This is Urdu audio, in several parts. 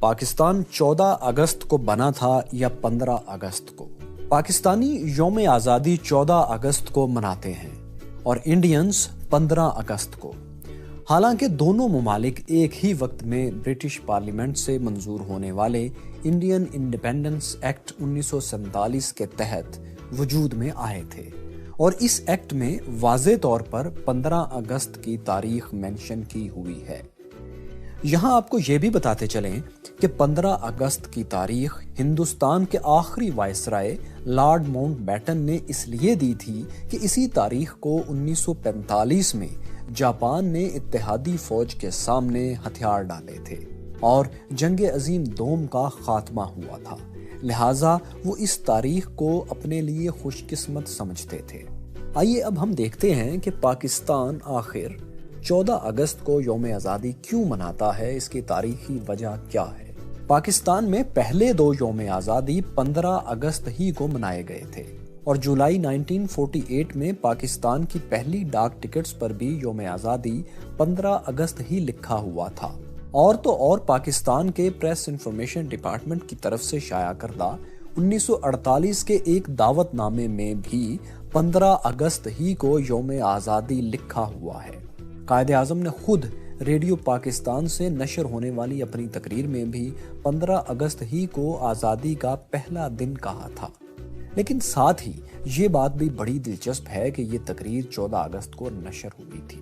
پاکستان 14 اگست کو بنا تھا یا 15 اگست کو؟ پاکستانی یوم آزادی 14 اگست کو مناتے ہیں اور انڈینز 15 اگست کو۔ حالانکہ دونوں ممالک ایک ہی وقت میں برٹش پارلیمنٹ سے منظور ہونے والے انڈین انڈیپینڈنس ایکٹ 1947 کے تحت وجود میں آئے تھے، اور اس ایکٹ میں واضح طور پر 15 اگست کی تاریخ مینشن کی ہوئی ہے۔ یہاں آپ کو یہ بھی بتاتے چلیں کہ 15 اگست کی تاریخ ہندوستان کے آخری وائسرائے لارڈ ماؤنٹ بیٹن نے اس لیے دی تھی کہ اسی تاریخ کو 1945 میں جاپان نے اتحادی فوج کے سامنے ہتھیار ڈالے تھے اور جنگ عظیم دوم کا خاتمہ ہوا تھا، لہٰذا وہ اس تاریخ کو اپنے لیے خوش قسمت سمجھتے تھے۔ آئیے اب ہم دیکھتے ہیں کہ پاکستان آخر 14 اگست کو یوم آزادی کیوں مناتا ہے، اس کی تاریخی وجہ کیا ہے۔ پاکستان میں پہلے دو یوم آزادی 15 اگست ہی کو منائے گئے تھے، اور جولائی 1948 میں پاکستان کی پہلی ڈاک ٹکٹس پر بھی یوم آزادی 15 اگست ہی لکھا ہوا تھا۔ اور تو اور پاکستان کے پریس انفارمیشن ڈپارٹمنٹ کی طرف سے شائع کردہ 1948 کے ایک دعوت نامے میں بھی 15 اگست ہی کو یوم آزادی لکھا ہوا ہے۔ قائد اعظم نے خود ریڈیو پاکستان سے نشر ہونے والی اپنی تقریر میں بھی 15 اگست ہی کو آزادی کا پہلا دن کہا تھا، لیکن ساتھ ہی یہ بات بھی بڑی دلچسپ ہے کہ یہ تقریر 14 اگست کو نشر ہوئی تھی۔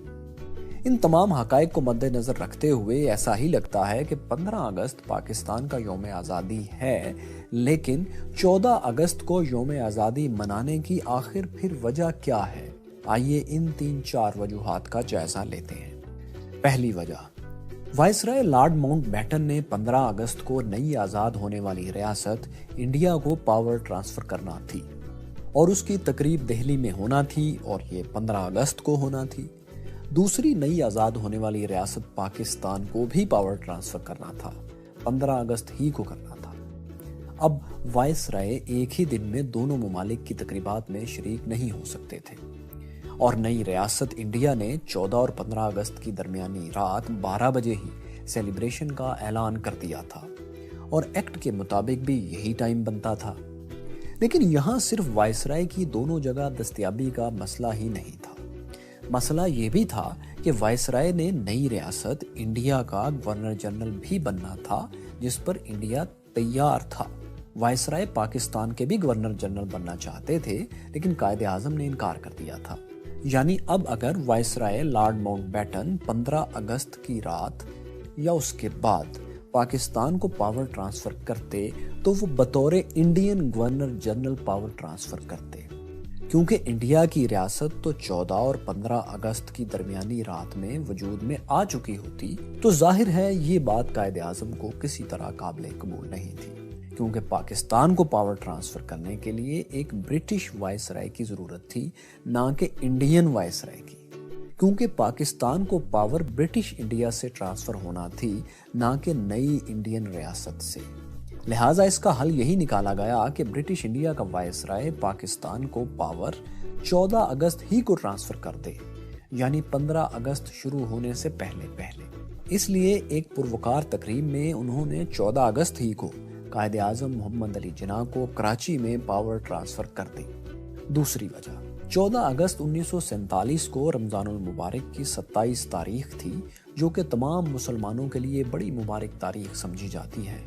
ان تمام حقائق کو مد نظر رکھتے ہوئے ایسا ہی لگتا ہے کہ 15 اگست پاکستان کا یوم آزادی ہے، لیکن 14 اگست کو یوم آزادی منانے کی آخر پھر وجہ کیا ہے؟ آئیے ان 3-4 وجوہات کا جائزہ لیتے ہیں۔ پہلی وجہ، وائسرائے لارڈ ماؤنٹ بیٹن نے 15 اگست کو نئی آزاد ہونے والی ریاست انڈیا کو پاور ٹرانسفر کرنا تھی، اور اس کی تقریب دہلی میں ہونا تھی، اور یہ 15 اگست کو ہونا تھی۔ دوسری نئی آزاد ہونے والی ریاست پاکستان کو بھی پاور ٹرانسفر کرنا تھا، 15 اگست ہی کو کرنا تھا۔ اب وائسرائے ایک ہی دن میں دونوں ممالک کی تقریبات میں شریک نہیں ہو سکتے تھے، اور نئی ریاست انڈیا نے 14 اور 15 اگست کی درمیانی رات 12 بجے ہی سیلیبریشن کا اعلان کر دیا تھا، اور ایکٹ کے مطابق بھی یہی ٹائم بنتا تھا۔ لیکن یہاں صرف وائسرائے کی دونوں جگہ دستیابی کا مسئلہ ہی نہیں تھا، مسئلہ یہ بھی تھا کہ وائسرائے نے نئی ریاست انڈیا کا گورنر جنرل بھی بننا تھا، جس پر انڈیا تیار تھا۔ وائسرائے پاکستان کے بھی گورنر جنرل بننا چاہتے تھے، لیکن قائد اعظم نے انکار کر دیا تھا۔ یعنی اب اگر وائسرائے لارڈ ماؤنٹ بیٹن 15 اگست کی رات یا اس کے بعد پاکستان کو پاور ٹرانسفر کرتے تو وہ بطور Indian governor general power transfer کرتے، کیونکہ انڈیا کی ریاست تو 14 اور 15 اگست کی درمیانی رات میں وجود میں آ چکی ہوتی، تو ظاہر ہے یہ بات قائد اعظم کو کسی طرح قابل قبول نہیں تھی، کیونکہ پاکستان کو پاور ٹرانسفر کرنے کے لیے ایک برٹش وائسرائے کی ضرورت تھی، نہ کہ انڈین وائسرائے کی، کیونکہ پاکستان کو پاور برٹش انڈیا سے ٹرانسفر ہونا تھی، نہ کہ نئی انڈین ریاست سے۔ لہٰذا اس کا حل یہی نکالا گیا کہ برٹش انڈیا کا وائسرائے پاکستان کو پاور 14 اگست ہی کو ٹرانسفر کر دے، یعنی 15 اگست شروع ہونے سے پہلے۔ اس لیے ایک پروکار تقریب میں انہوں نے 14 اگست ہی کو قائد اعظم محمد علی جناح کو کراچی میں پاور ٹرانسفر کر دی۔ دوسری وجہ، 14 اگست 1947 کو رمضان المبارک کی 27 تاریخ تھی، جو کہ تمام مسلمانوں کے لیے بڑی مبارک تاریخ سمجھی جاتی ہے،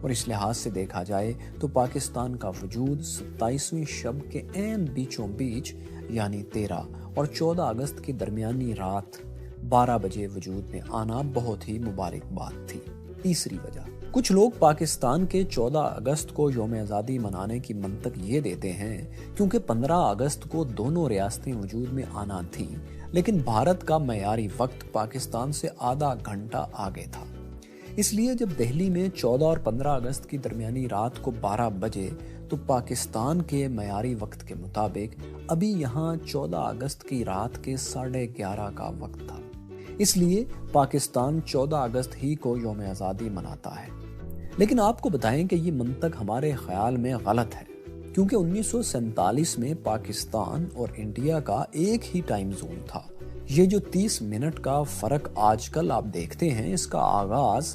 اور اس لحاظ سے دیکھا جائے تو پاکستان کا وجود 27ویں شب کے عین بیچوں بیچ، یعنی 13 اور 14 اگست کی درمیانی رات 12 بجے وجود میں آنا بہت ہی مبارک بات تھی۔ تیسری وجہ، کچھ لوگ پاکستان کے 14 اگست کو یوم آزادی منانے کی منطق یہ دیتے ہیں کیونکہ 15 اگست کو دونوں ریاستیں وجود میں آنا تھیں، لیکن بھارت کا معیاری وقت پاکستان سے آدھا گھنٹہ آگے تھا۔ اس لیے جب دہلی میں 14 اور 15 اگست کی درمیانی رات کو 12 بجے، تو پاکستان کے معیاری وقت کے مطابق ابھی یہاں 14 اگست کی رات کے 11:30 کا وقت تھا۔ اس لیے پاکستان 14 اگست ہی کو یوم آزادی مناتا ہے۔ لیکن آپ کو بتائیں کہ یہ منطق ہمارے خیال میں غلط ہے، کیونکہ 1947 میں پاکستان اور انڈیا کا ایک ہی ٹائم زون تھا۔ یہ جو 30 منٹ کا فرق آج کل آپ دیکھتے ہیں، اس کا آغاز